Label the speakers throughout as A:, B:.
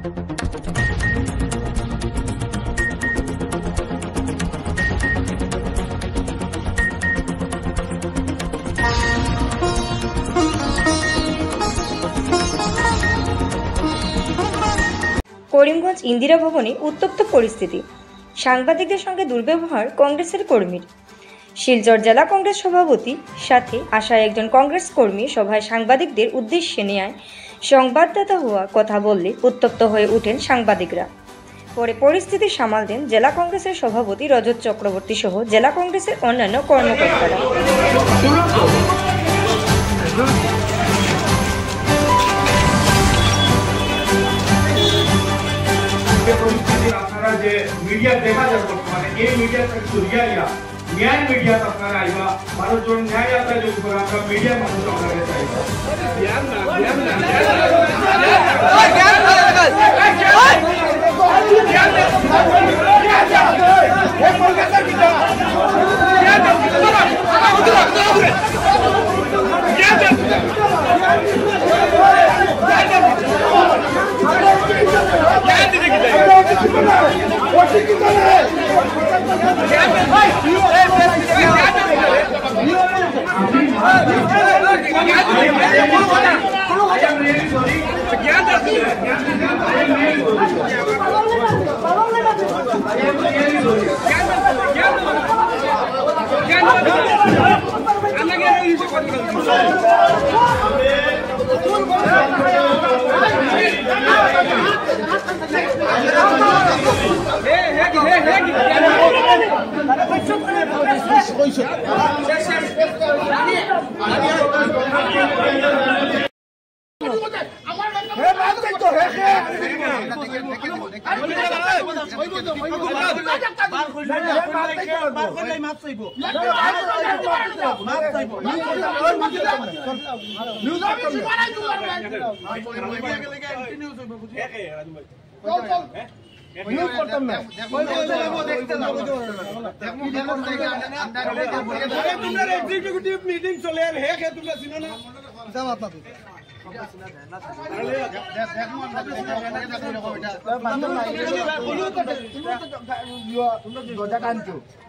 A: করিমগঞ্জ ইন্দিরা ভবনে উত্তপ্ত পরিস্থিতি, সাংবাদিকদের সঙ্গে দুর্ব্যবহার কংগ্রেসের কর্মীর। শিলচর জেলা কংগ্রেস সভাপতি সাথে আসা একজন কংগ্রেস কর্মী সভায় সাংবাদিকদের উদ্দেশ্যে নিয়ে সংবাদদাতা হওয়া কথা বললে উত্তপ্ত হয়ে ওঠেন সাংবাদিকরা। পরে পরিস্থিতি সামাল দেন জেলা কংগ্রেসের সভাপতি রজত চক্রবর্তী সহ জেলা কংগ্রেসের অন্যান্য কর্মকর্তারা।
B: আপনারা যে মিডিয়া দেখা যায় বর্তমানে এই মিডিয়া থেকে সরিয়ে নিয়া ন্যায় মিডিয়া আপনারা আইবা মানুষজন ন্যায় যাত্রা যোগ করে আমরা মিডিয়া মানুষ আপনারা চাইবা मीटिंग चले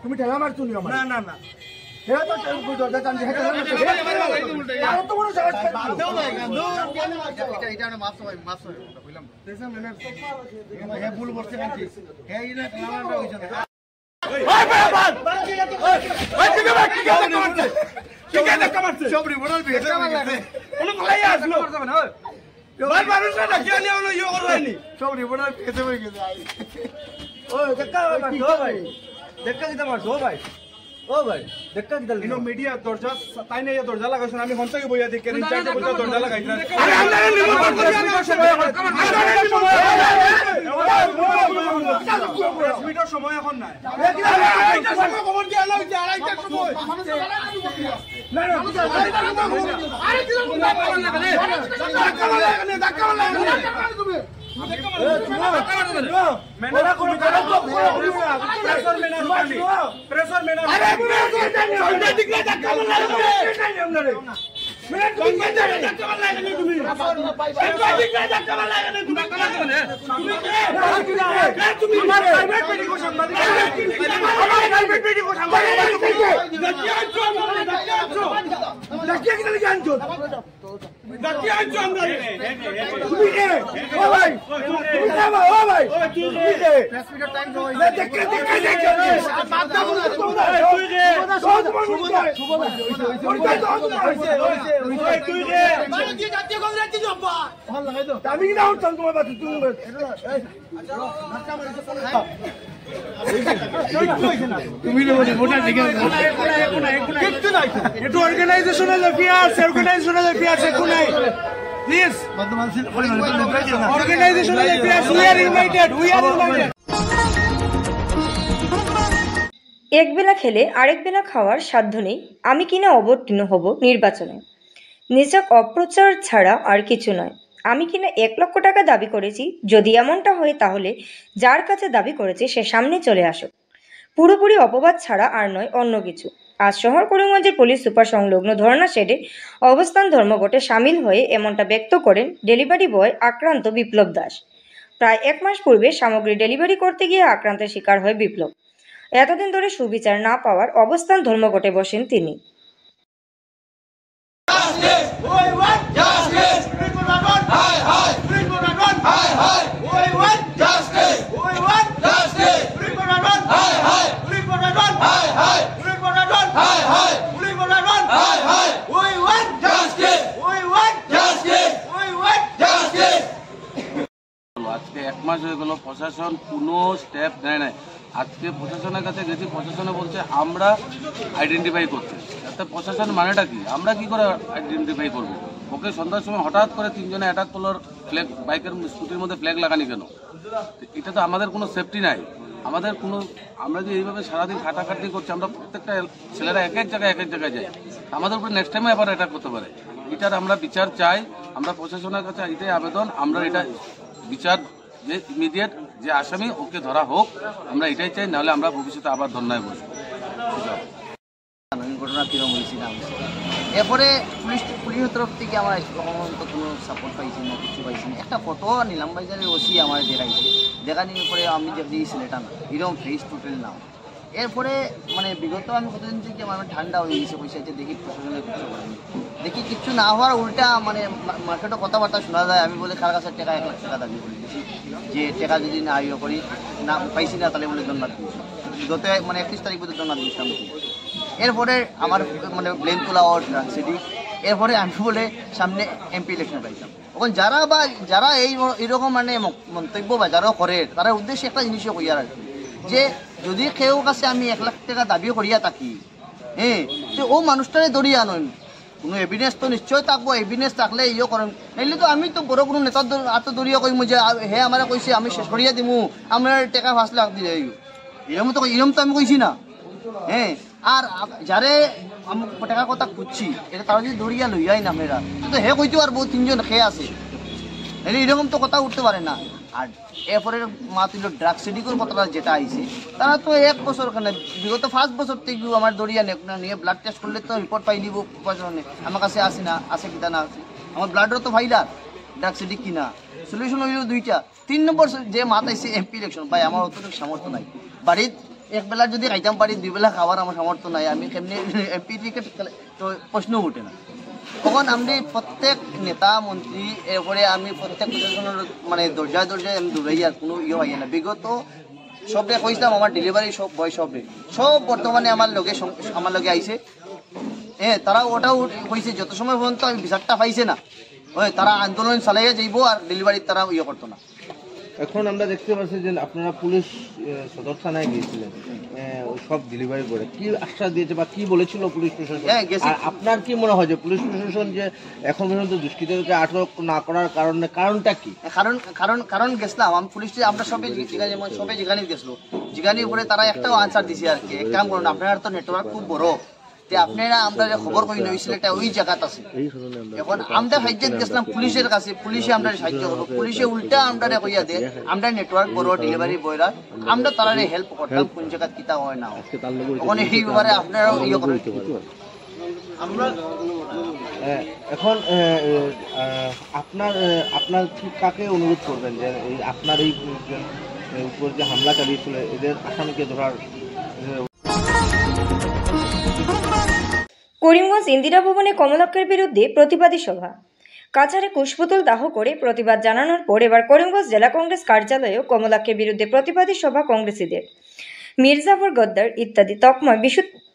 B: তুমি ঠেলা মারছো না না না দরজা টানছি ভুল করছে मीडिया दरजा ताई नहीं दरजा लगाइस আমি হন থেকে বইয়া দেখি রিচার্জ বইয়া দরজা লাগাইছ আরে আমরা মিটার সময় এখন নাই খবর দিয়া লই যে আড়াইটার সময় না না আরে কি ধাক্কা লাগা তুমি मेरा कोई प्रेशर मेना अरे प्रेशर दिखला धक्का मारला मेरा तुम धक्का मारला नहीं तुम्ही दिखला धक्का मारला नहीं तुम्ही हमारे प्राइवेट पेटी को संभाल हमारे प्राइवेट पेटी को संभाल धक्का किधर जान जो धक्का जो अंदर तुम्ही ओ भाई तुम्ही जाओ ओ भाई प्रेस मीटर टाइम दो धक्का मारता बोल तू organisational affairs please organisational affairs we are invited
A: এক বেলা খেলে আরেক বেলা খাওয়ার সাধ্য নেই, আমি কিনা অবতীর্ণ হব নির্বাচনে। নিছক অপ্রচার ছাড়া আর কিছু নয়। আমি কিনা 1 লক্ষ টাকা দাবি করেছি, যদি এমনটা হয় তাহলে যার কাছে দাবি করেছে সে সামনে চলে আসুক। পুরোপুরি অপবাদ ছাড়া আর নয় অন্য কিছু। আজ শহর করিমগঞ্জের পুলিশ সুপার সংলগ্ন ধর্ণা শেডে অবস্থান ধর্মঘটে সামিল হয়ে এমনটা ব্যক্ত করেন ডেলিভারি বয় আক্রান্ত বিপ্লব দাস। প্রায় 1 মাস পূর্বে সামগ্রী ডেলিভারি করতে গিয়ে আক্রান্তের শিকার হয় বিপ্লব। এতদিন ধরে সুবিচার না পাওয়ার অবস্থান ধর্মঘটে বসেন তিনি।
C: আজকে 1 মাস হয়ে গেল, প্রশাসন কোনো স্টেপ নেয় নাই। আজকে প্রশাসনের কাছে গেছি, প্রশাসনে বলছে আমরা আইডেন্টিফাই করতে। তাতে প্রশাসন মানেটা কি? আমরা কি করে আইডেন্টিফাই করবো? ওকে সন্ধ্যার সময় হঠাৎ করে 3 জনে অ্যাটাক করলো, ফ্ল্যাগ বাইকের স্কুটির মধ্যে ফ্ল্যাগ লাগানি কেন? এটা তো আমাদের কোনো সেফটি নাই। আমরা যে এইভাবে সারাদিন খাটাখাটি করছি, আমরা প্রত্যেকটা ছেলেরা এক এক জায়গায় যাই, আমাদের উপরে নেক্সট টাইমে আবার অ্যাটাক করতে পারে। এটার আমরা বিচার চাই। আমরা প্রশাসনের কাছে এটাই আবেদন, আমরা এটা বিচার যে ইমিডিয়েট যে আসামি ওকে ধরা হোক, আমরা এটাই চাই। নাহলে আমরা ভবিষ্যতে আবার ধর্নায় বসবো।
D: ঘটনা কিরকম হয়েছিল এরপরে পুলিশের তরফ থেকে আমার তো কোনো সাপোর্ট পাইছি না, কিছু পাইছি না। একটা ফটো নিলাম বাজারের ওসি আমার দেখাইছে, দেখানোর পরে আমি দেখছি ছেলেটা না এরকম ফেস টোটাল না। এরপরে মানে বিগত আমি কতদিন থেকে মানে ঠান্ডা হয়ে গেছে, পয়সা আছে দেখি প্রশাসনের কিছু করেনি, দেখি কিচ্ছু না হওয়ার উল্টা মানে মার্কেটে কথাবার্তা শোনা যায়। আমি বলে কার কাছে টাকা 1 লাখ টাকা দাবি করে দিয়েছি, যে টাকা যদি না ইয়ে করি না পাইছি না তাহলে বলে জন্মাত দিয়েছি। বিগত মানে 31 তারিখ পর্যন্ত জন্মাত দিয়েছিলাম। এরপরে আমার মানে ব্লেম তোলা ওর ড্রাগসিটি। এরপরে আমি বলে সামনে এমপি ইলেকশন পাইতাম। এখন যারা এইরকম মানে মন্তব্য বা যারা করে তারা উদ্দেশ্যে একটা জিনিসও কইয়ার আর কি, যে যদি কেউ কাছে আমি 1 লাখ টাকা দাবি করিয়া থাকি, তো ও মানুষটারে দরিয়া আনন, কোনো এভিডেন্স তো নিশ্চয় থাকবো। এভিডেন্স থাকলে ইয়ে করেন, নাইলে তো আমি তো বড় কোনো নেতার হাত দরিয়া কইম যে হে আমার কইছে আমি শেষ করিয়া দিমু, আমার টাকা 5 লাখ দিয়ে এরম তো আমি কইছি না। আর যারে আমি টাকার কথা খুঁজছি, এটা তারা যদি দরিয়া লইয়াই না মেয়েরা, তো হে কইতে পারবো 3 জন খেয়ে আছে, এরকম তো কথা উঠতে পারে না। আর এরপরে মাত্র ড্রাগ সিডিকোর কথাটা যেটা আইছে, তারা তো 1 বছর কেন বিগত 5 বছর থেকে আমার দরিয়া নিয়ে ব্লাড টেস্ট করলে তো রিপোর্ট পাই দিব প্রশাসনে আমার কাছে আসে না, আছে কিনা না আছে। আমার ব্লাডেরও তো ফাইলার ড্রাগ সিডিক কিনা সলিউশন হইল 2টা। 3 নম্বর যে মাত আইছে এমপি ইলেকশন, ভাই আমার অতটুকু সামর্থ্য নাই। বাড়ির 1 বেলা যদি খাইতাম পারি, 2 বেলা খাওয়ার আমার সামর্থ্য নাই। আমি কেমনি এমপি টিকিট তো প্রশ্ন উঠে না। তখন আমি প্রত্যেক নেতা মন্ত্রী এরপরে আমি প্রত্যেক প্রশাসনের মানে দরজায় আমি দৌড়াই, আর কোনো ইয়ে হয় না। বিগত সবে কইছিলাম আমার ডেলিভারি সব বয় সব বর্তমানে আমার লগে আইছে। তারা ওটাও কইছে যত সময় পর্যন্ত আমি বিচারটা পাইছে না, তারা আন্দোলন চালাইয়া যাইব আর ডেলিভারি তারা ইয়ে করতো না।
E: এখন আমরা দেখতে পাচ্ছি যে আপনারা পুলিশ সদর থানায় গিয়েছিলেন সব ডেলিভারি করে, কি আশ্বাস দিয়েছে বা কি বলেছিল পুলিশ প্রশাসন? আর আপনার কি মনে হয় যে পুলিশ প্রশাসন যে এখন পর্যন্ত দুষ্কৃতীদেরকে আটক না করার কারণটা কি?
D: কারণ গেছিলাম আমি পুলিশ, আমরা সবে যেখানে গেছিলো যেখানে উপরে তারা একটাও আনসার দিছে আর কি, এক কাম করুন আপনার তো নেটওয়ার্ক খুব বড়, আপনারা আমরা খবর করি নই ছেলেটা ওই জায়গাতে আছে। এখন আমরা ফাইজাত গেছিলাম পুলিশের কাছে, পুলিশে আমরা সাহায্য করবো, পুলিশে উল্টা আমরা কইয়া দে আমরা নেটওয়ার্ক বড় ডেলিভারি বয়রা, আমরা তারা হেল্প করতাম কোন জায়গা কিতা হয় না। এখন এই ব্যাপারে আপনারাও ইয়ে করেন।
E: আমরা এখন আপনার কাকে অনুরোধ করবেন যে আপনার এই উপর যে হামলা চালিয়েছিল এদের আসামিকে ধরার?
A: করিমগঞ্জ ইন্দিরা ভবনে কমলাক্ষের বিরুদ্ধে প্রতিবাদী সভা। কাছাড়ে কুশপুতুল দাহ করে প্রতিবাদ জানানোর পর এবার করিমগঞ্জ জেলা কংগ্রেস কার্যালয়েও কমলাক্ষের বিরুদ্ধে প্রতিবাদী সভা কংগ্রেসীদের। মির্জাফর গদ্দার ইত্যাদি তকময়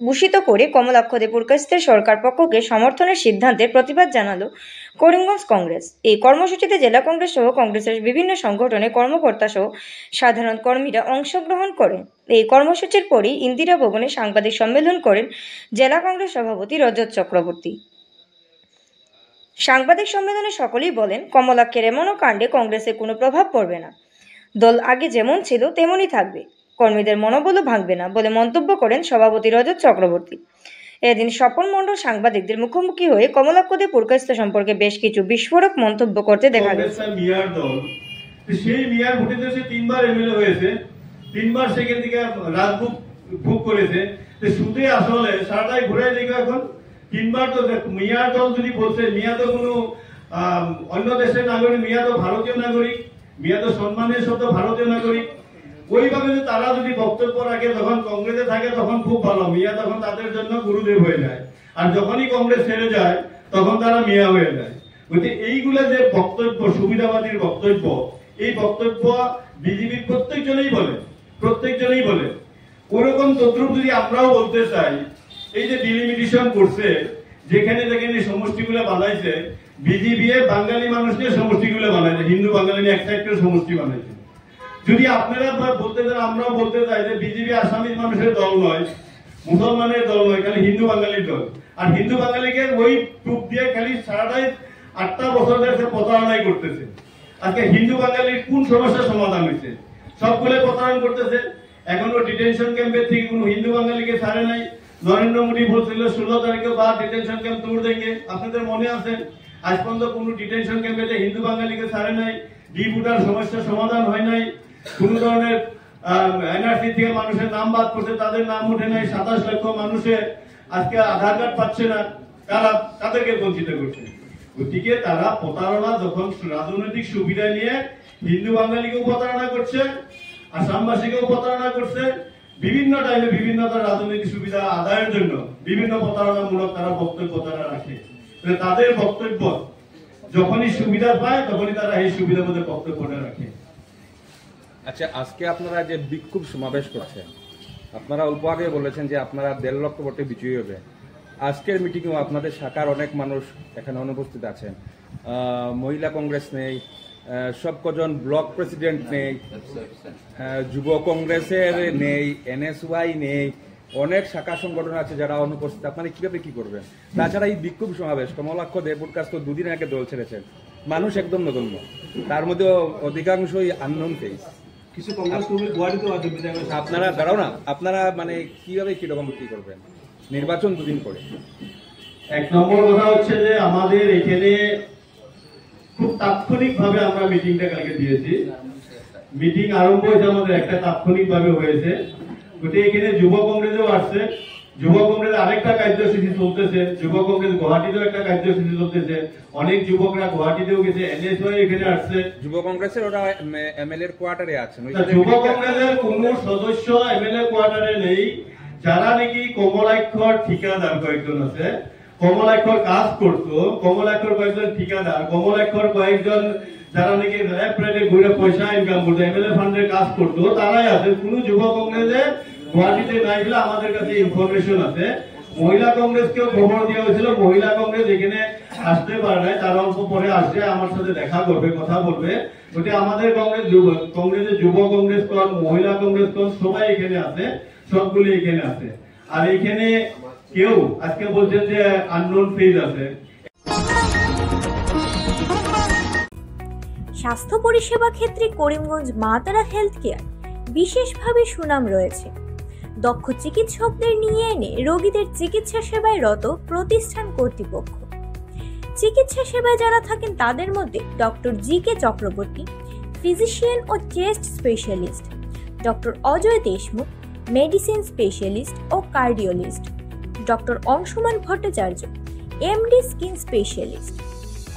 A: ভূষিত করে কমলাক্ষদে পুরকাস্তের সরকার পক্ষকে সমর্থনের সিদ্ধান্তের প্রতিবাদ জানালো করিমগঞ্জ কংগ্রেস। এই কর্মসূচিতে জেলা কংগ্রেস সহ কংগ্রেসের বিভিন্ন সংগঠনের কর্মকর্তা সহ সাধারণ কর্মীরা অংশগ্রহণ করেন। এই কর্মসূচির পরই ইন্দিরা ভবনে সাংবাদিক সম্মেলন করেন জেলা কংগ্রেস সভাপতি রজত চক্রবর্তী। সাংবাদিক সম্মেলনে সকলেই বলেন, কমলাক্ষের এমনও কাণ্ডে কংগ্রেসের কোনো প্রভাব পড়বে না, দল আগে যেমন ছিল তেমনই থাকবে, কর্মীদের মনোবলও ভাঙবে না বলে মন্তব্য করেন সভাপতি রজত চক্রবর্তী। এদিন স্বপন মণ্ডল সাংবাদিকদের মুখোমুখি হয়ে কমলাক্ষদে পুরকাস্ত সম্পর্কে বেশ কিছু বিস্ফোরক মন্তব্য করতে দেখা গেছে।
F: সেই মিয়ার ভোটে 3বার এমএলএ হয়েছে, 3বার সেখান থেকে রাজভোগ ভোগ করেছে, শুধু আসলে সারাটাই ঘুরে দেখো এখন 3বার তো মিয়ার দল যদি বলছে মিয়া তো কোনো অন্য দেশের নাগরিক, মিয়া তো ভারতীয় নাগরিক, মিয়া তো সম্মানের শব্দ ভারতীয় নাগরিক। ওইভাবে যে তারা যদি বক্তব্য রাখে তখন কংগ্রেসে থাকে তখন খুব ভালো, মিয়া তখন তাদের জন্য গুরুদেব হয়ে যায়, আর যখনই কংগ্রেস ছেড়ে যায় তখন তারা মিয়া হয়ে যায়। গতি এইগুলা যে বক্তব্য, সুবিধাবাদীর বক্তব্য, এই বক্তব্য বিজেপির প্রত্যেকজনেই বলে। ওরকম তদ্রুপ যদি আমরাও বলতে চাই, এই যে ডিলিমিটেশন করছে, যেখানে যেখানে সমষ্টিগুলো বানাইছে, বিজেপি বাঙালি মানুষকে সমষ্টিগুলো বানাইছে, হিন্দু বাঙালি একটা একটা সমষ্টি বানাইছে। যদি আপনারা বলতে চান, আমরাও বলতে চাই যে বিজেপি আসামির মানুষের দল নয়, মুসলমানের দল নয়, খালি হিন্দু বাঙালির দল। আর হিন্দু বাঙালিকে ওই টুপ দিয়ে খালি সারাটাই 8টা বছর ধরে প্রতারণাই করতেছে। আজকে হিন্দু বাঙালির কোন সমস্যার সমাধান হয়েছে? সবগুলো প্রতারণা করতেছে। এখনো ডিটেনশন ক্যাম্পের থেকে কোন হিন্দু বাঙালিকে ছাড়ে নাই। নরেন্দ্র মোদী বলছিল 16 তারিখে বা ডিটেনশন ক্যাম্প তোড় দেंगे, আপনাদের মনে আছে? আজ পর্যন্ত কোন ডিটেনশন ক্যাম্পে হিন্দু বাঙালিকে ছাড়ে নাই। ডিপুটার সমস্যার সমাধান হয় নাই। কোন ধরনের এনআরসি থেকে মানুষের নাম বাদ করছে, তাদের নাম উঠে নাই। 27 লক্ষ মানুষের আজকে আধার কার্ড পাচ্ছে না, তাদেরকে বঞ্চিত করছে। গতিকে তারা প্রতারণা, যখন রাজনৈতিক সুবিধা নিয়ে হিন্দু বাঙালিকেও প্রতারণা করছে, আসামবাসীকেও প্রতারণা করছে, বিভিন্ন টাইমে বিভিন্ন রাজনৈতিক সুবিধা আদায়ের জন্য বিভিন্ন প্রতারণামূলক তারা বক্তব্য তারা রাখে। তাদের বক্তব্য যখনই সুবিধা পায় তখনই তারা এই সুবিধার মধ্যে বক্তব্যটা রাখে।
G: আচ্ছা, আজকে আপনারা যে বিক্ষোভ সমাবেশ করছেন, আপনারা অল্প আগে বলেছেন যে আপনারা 1.5 লক্ষ ভোটে বিজয়ী হবে। আজকের মিটিংয়েও আপনাদের শাখার অনেক মানুষ এখানে অনুপস্থিত আছেন। মহিলা কংগ্রেস নেই, সব কজন ব্লক প্রেসিডেন্ট নেই, যুব কংগ্রেসের নেই, NSY নেই, অনেক শাখা সংগঠন আছে যারা অনুপস্থিত। আপনারা কিভাবে কি করবেন? তাছাড়া এই বিক্ষোভ সমাবেশ, কমলাক্ষ দেবপ্রকাশ তো 2 দিন আগে দল ছেড়েছেন, মানুষ একদম নগণ্য, তার মধ্যে অধিকাংশই আননোন ফেস।
E: কিছু কংগ্রেস কর্মী গুয়াহাটিতেও আছে।
G: আপনারা দাঁড়াও না, আপনারা মানে কিভাবে কিরকম কি করবেন নির্বাচন 2 দিন পরে?
F: 1 নম্বর কথা হচ্ছে যে আমাদের এখানে খুব তাৎক্ষণিক ভাবে আমরা মিটিংটা কালকে দিয়েছি। মিটিং আরম্ভ হয়েছে আমাদের একটা তাৎক্ষণিক ভাবে হয়েছে। গোটে এখানে যুব কংগ্রেসও আসছে, যুব কংগ্রেসের আরেকটা কার্যসূচি চলতেছে, যুব কংগ্রেস গুয়াহাটিতেও একটা কার্যসূচি চলতেছে, অনেক যুবকরা গুয়াহাটিতেও গেছে, NSY এখানে আসছে।
G: যুব কংগ্রেসের ওরা MLA কোয়ার্টারে আছেন।
F: যুব কংগ্রেসের কোন সদস্য MLA কোয়ার্টারে নেই। যারা নাকি কমলাক্ষর ঠিকাদার কয়েকজন আছে, কমলাক্ষর কাজ করতো, কমলাক্ষর কয়েকজন ঠিকাদার, কমলাক্ষর কয়েকজন যারা নাকি রেপ্রেটে ঘুরে পয়সা ইনকাম করতো, MLA ফান্ডের কাজ করতো, তারাই আছে। কোন যুব কংগ্রেসে গুয়াহাটিতে নাই বলে আমাদের কাছে ইনফরমেশন আছে। মহিলা কংগ্রেসকেও খবর দেওয়া হয়েছিল, মহিলা কংগ্রেস এখানে আসতে পারে নাই, তারা অল্প পরে আসছে, আমার সাথে দেখা করবে, কথা বলবে। ওটা আমাদের কংগ্রেসের যুব কংগ্রেস কোন, মহিলা কংগ্রেস কোন, সবাই এখানে আছে, সবগুলি এখানে আছে। আর এখানে কেউ আজকে বলছেন যে আননোন ফেজ আছে।
H: স্বাস্থ্য পরিষেবা ক্ষেত্রে করিমগঞ্জ মা তারা হেলথ কেয়ার বিশেষভাবে সুনাম রয়েছে। দক্ষ চিকিৎসকদের নিয়ে এনে রোগীদের চিকিৎসা সেবায় রত প্রতিষ্ঠান কর্তৃপক্ষ। চিকিৎসা সেবায় যারা থাকেন তাদের মধ্যে ডক্টর GK চক্রবর্তী, ফিজিশিয়ান ও chest specialist, doctor Ajay Deshmukh, medicine specialist ও cardiologist, doctor Anshuman Bhattacharya, MD skin specialist,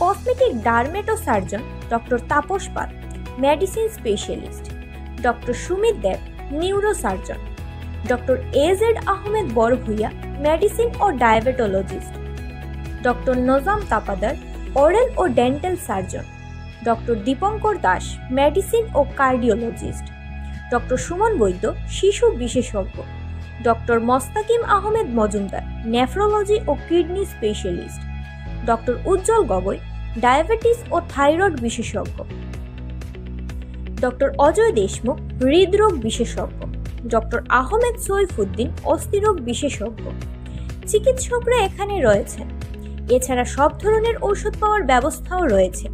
H: cosmetic dermato surgeon doctor Tapas Pal, medicine specialist, doctor Sumit Deb, neuro surgeon, doctor AZ Ahmed Barbhuiya, medicine ও diabetologist, doctor Nazam Tapadar, oral ও dental surgeon, doctor Dipankar Das, medicine ও cardiologist, doctor Suman Baidya, শিশু বিশেষজ্ঞ, doctor Mostakim Ahmed Majumdar, nephrology ও kidney specialist, doctor উজ্জ্বল Gogoi, diabetes ও thyroid বিশেষজ্ঞ, doctor Ajay Deshmukh, হৃদরোগ বিশেষজ্ঞ, doctor Ahmed Saifuddin, অস্থিরোগ বিশেষজ্ঞ। চিকিৎসকরা এখানে রয়েছেন। এছাড়া সব ধরনের ঔষধ পাওয়ার ব্যবস্থাও রয়েছে।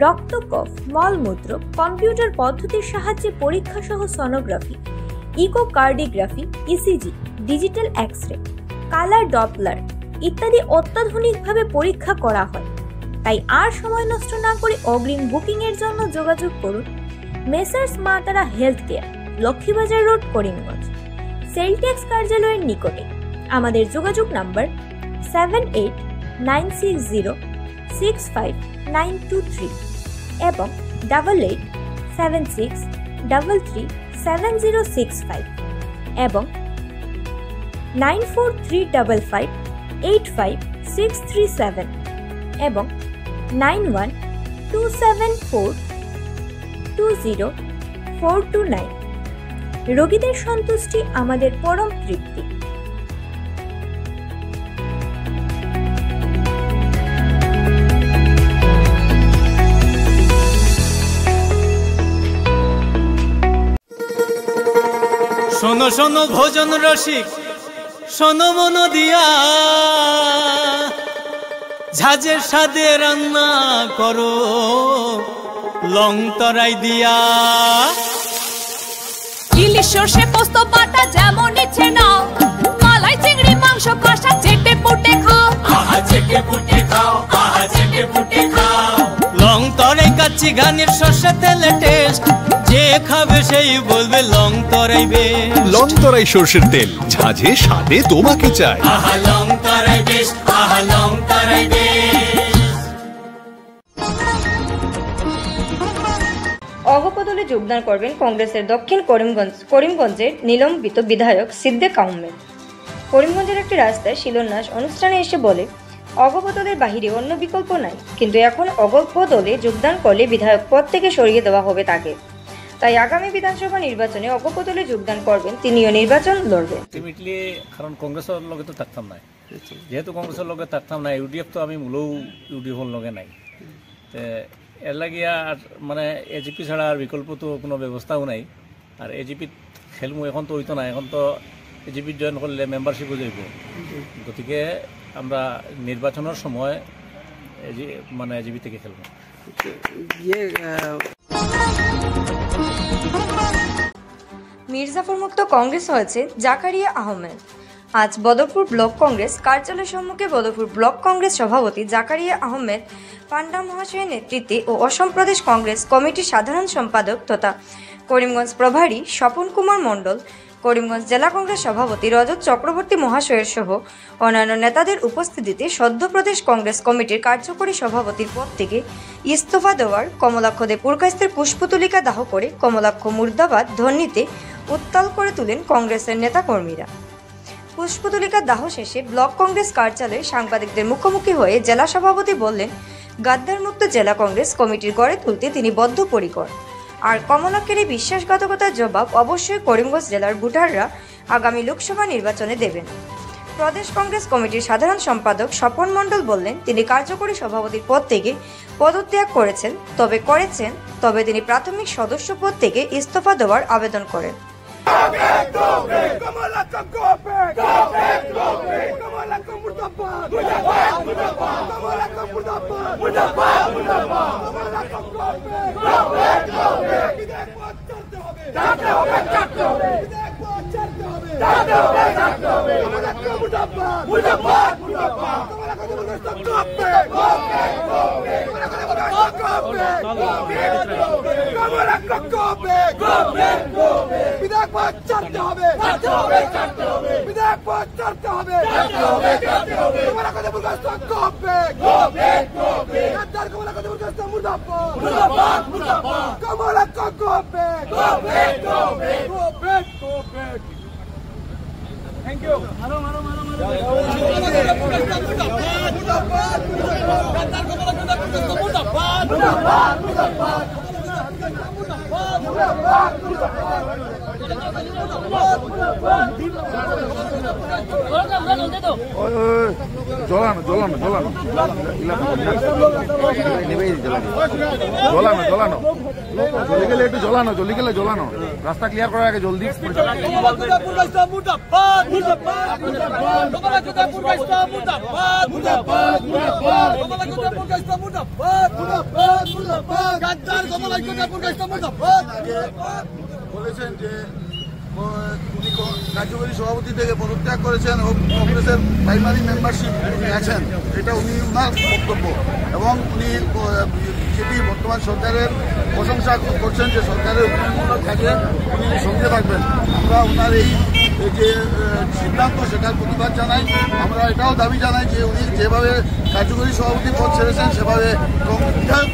H: রক্ত, কফ, মলমূত্র, কম্পিউটার পদ্ধতির সাহায্যে পরীক্ষা সহ sonography, echocardiography, ECG, digital X-ray, colour Doppler ইত্যাদি অত্যাধুনিকভাবে পরীক্ষা করা হয়। তাই আর সময় নষ্ট না করে অগ্রিম বুকিং এর জন্য যোগাযোগ করুন মেসার্স মা তারা health care, Laxmibazar road, Karimganj, sell tax কার্যালয়ের নিকটে। আমাদের যোগাযোগ নাম্বার 7896065923 এবং 88 9436337065 এবং 9435585637 এবং 9127420429। রোগীদের সন্তুষ্টি আমাদের পরম তৃপ্তি।
I: শোনো শোনো ভোজন রসিক, শোনো মন দিয়া, ঝাঁঝের স্বাদে রান্না করো লং তরাই দিয়া।
J: ইলিশ সর্ষে পোস্ত বাটা যেমন ইচ্ছে নাও, মালাই চিংড়ি মাংস কষা চেটে পুটে খাও,
I: আহা চেটে পুটে খাও, আহা চেটে পুটে খাও। লং তরাই কাচ্চি ঘানির সর্ষে তেলে টেস্ট, যে খাবে সেই বলবে লং তরাই বেশ।
K: লং তরাই সর্ষের তেল, ঝাঁঝে স্বাদে তোমাকে চাই।
I: আহা লং তরাই বেশ, আহা লং তরাই বেশ।
A: অগবদলে যোগদান করবেন কংগ্রেসের দক্ষিণ করিমগঞ্জের নিলম্বিত বিধায়ক সিদ্দিক আহমেদ। করিমগঞ্জের একটি রাস্তায় শিলান্যাস অনুষ্ঠানে এসে বলে, অগবদলের বাহিরে অন্য বিকল্প নাই, কিন্তু এখন অগবদলে যোগদান করলে বিধায়ক পদ থেকে সরিয়ে দেওয়া হবে তাকে। তাই আগামী বিধানসভা নির্বাচনে অগবদলে যোগদান করবেন, তিনিও নির্বাচন লড়বেন।
L: আলটিমেটলি কারণ কংগ্রেসের লগে তো থাকতাম না, যেহেতু কংগ্রেসের লগে থাকতাম না, ইউডিএফ তো আমি মূলও ইউডিএফর লগে নাই, এর লাগিয়া আর মানে এজিপি ছাড়া আর বিকল্প তো কোনো ব্যবস্থাও নাই। আর এজিপিত খেলমু এখন তো হইতো না, এখন তো এজিপিত জয়েন করলে মেম্বারশিপও যাইব, গতিকে আমরা নির্বাচনের সময় মানে এজিপি থেকে খেলবো।
A: মির্জাফর মুক্ত কংগ্রেস হয়েছে জাকারিয়া আহমেদ। আজ বদরপুর ব্লক কংগ্রেস কার্যালয় সম্মুখে বদরপুর ব্লক কংগ্রেস সভাপতি জাকারিয়া আহমেদ পান্ডা মহাশয়ের নেতৃত্বে ও অসম প্রদেশ কংগ্রেস কমিটির সাধারণ সম্পাদক তথা করিমগঞ্জ প্রভারী স্বপন কুমার মণ্ডল, করিমগঞ্জ জেলা কংগ্রেস সভাপতি রজত চক্রবর্তী মহাশয়ের সহ অন্যান্য নেতাদের উপস্থিতিতে সদ্য প্রদেশ কংগ্রেস কমিটির কার্যকরী সভাপতির পদ থেকে ইস্তফা দেওয়ার কমলাক্ষ দে পুরকাস্তের পুষ্পতুলিকা দাহ করে কমলাক্ষ মুর্দাবাদ ধ্বনিতে উত্তাল করে তুলেন কংগ্রেসের নেতাকর্মীরা। পুষ্পতুলিকা দাহ শেষে ব্লক কংগ্রেস কার্যালয়ে সাংবাদিকদের মুখোমুখি হয়ে জেলা সভাপতি বললেন, গাদ্দার মুক্ত জেলা কংগ্রেস কমিটির গড়ে তুলতে তিনি বদ্ধপরিকর। আর কমলাক্ষের এই বিশ্বাসঘাতকতার জবাব অবশ্যই করিমগঞ্জ জেলার ভোটাররা আগামী লোকসভা নির্বাচনে দেবেন। প্রদেশ কংগ্রেস কমিটির সাধারণ সম্পাদক স্বপন মণ্ডল বললেন, তিনি কার্যকরী সভাপতির পদ থেকে পদত্যাগ তবে তিনি প্রাথমিক সদস্য পদ থেকে ইস্তফা দেওয়ার আবেদন করেন।
B: জলানো জলানো জলানো জলানো জলানো জলদি গেলে একটু জলানো, জলদি গেলে জলানো, রাস্তা ক্লিয়ার করার আগে জলদি। বলেছেন যে উনি কার্যকরী সভাপতি থেকে পদত্যাগ করেছেন ও কংগ্রেসের প্রাইমারি মেম্বারশিপ আছেন, এটা উনি ওনার বক্তব্য। এবং উনি বিজেপি বর্তমান সরকারের প্রশংসা করছেন যে সরকারের উন্নয়নমূলক কাজে উনি সঙ্গে থাকবেন। আমরা ওনার এই যে সিদ্ধান্ত সেটার প্রতিবাদ জানাই। আমরা এটাও দাবি জানাই যে উনি যেভাবে কার্যকরী সভাপতি পদ ছেড়েছেন সেভাবে বিধায়ক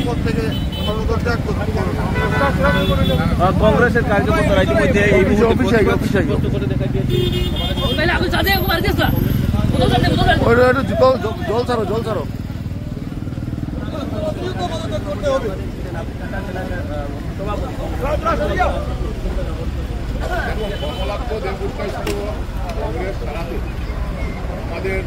B: পদ থেকে
E: কংগ্রেসের কার্যকর্তারা ইতিমধ্যে এই মুহূর্তে
B: জল ছাড়ো
M: আমাদের